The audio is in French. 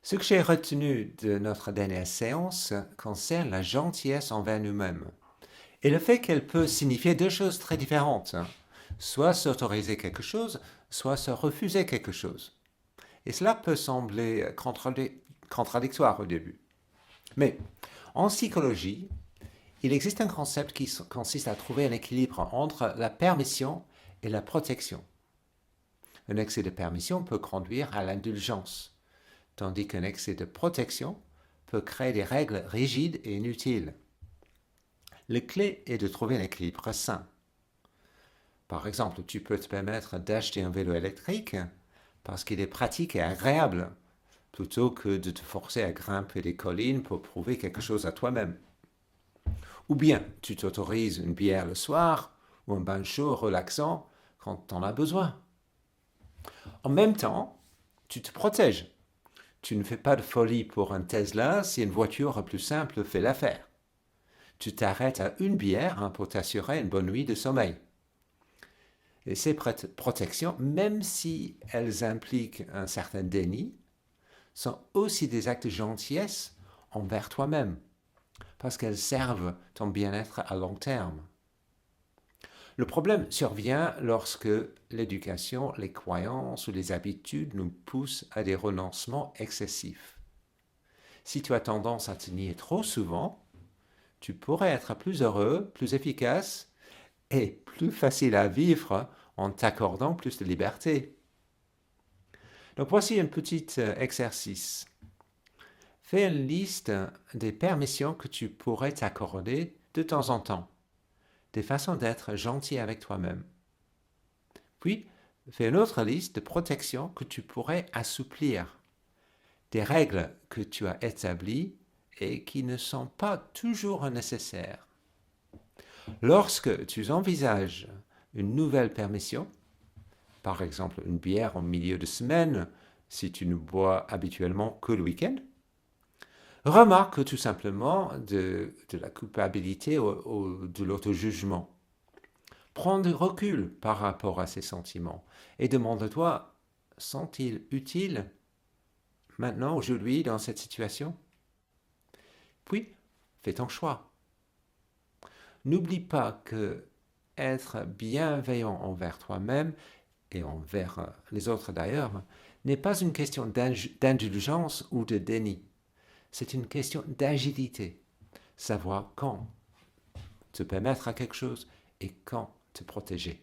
Ce que j'ai retenu de notre dernière séance concerne la gentillesse envers nous-mêmes et le fait qu'elle peut signifier deux choses très différentes. Soit s'autoriser quelque chose, soit se refuser quelque chose. Et cela peut sembler contradictoire au début. Mais en psychologie, il existe un concept qui consiste à trouver un équilibre entre la permission et la protection. Un excès de permission peut conduire à l'indulgence, tandis qu'un excès de protection peut créer des règles rigides et inutiles. La clé est de trouver un équilibre sain. Par exemple, tu peux te permettre d'acheter un vélo électrique parce qu'il est pratique et agréable, plutôt que de te forcer à grimper des collines pour prouver quelque chose à toi-même. Ou bien tu t'autorises une bière le soir ou un bain chaud relaxant quand tu en as besoin. En même temps, tu te protèges. Tu ne fais pas de folie pour un Tesla si une voiture plus simple fait l'affaire. Tu t'arrêtes à une bière pour t'assurer une bonne nuit de sommeil. Et ces protections, même si elles impliquent un certain déni, sont aussi des actes de gentillesse envers toi-même, parce qu'elles servent ton bien-être à long terme. Le problème survient lorsque l'éducation, les croyances ou les habitudes nous poussent à des renoncements excessifs. Si tu as tendance à te nier trop souvent, tu pourrais être plus heureux, plus efficace et plus facile à vivre en t'accordant plus de liberté. Donc voici un petit exercice. Fais une liste des permissions que tu pourrais t'accorder de temps en temps, des façons d'être gentil avec toi-même. Puis, fais une autre liste de protections que tu pourrais assouplir, des règles que tu as établies et qui ne sont pas toujours nécessaires. Lorsque tu envisages une nouvelle permission, par exemple une bière en milieu de semaine si tu ne bois habituellement que le week-end, remarque tout simplement de la culpabilité ou de l'auto-jugement. Prends du recul par rapport à ces sentiments et demande-toi, sont-ils utiles maintenant, aujourd'hui, dans cette situation? Puis, fais ton choix. N'oublie pas que être bienveillant envers toi-même et envers les autres d'ailleurs n'est pas une question d'indulgence ou de déni. C'est une question d'agilité. Savoir quand te permettre à quelque chose et quand te protéger.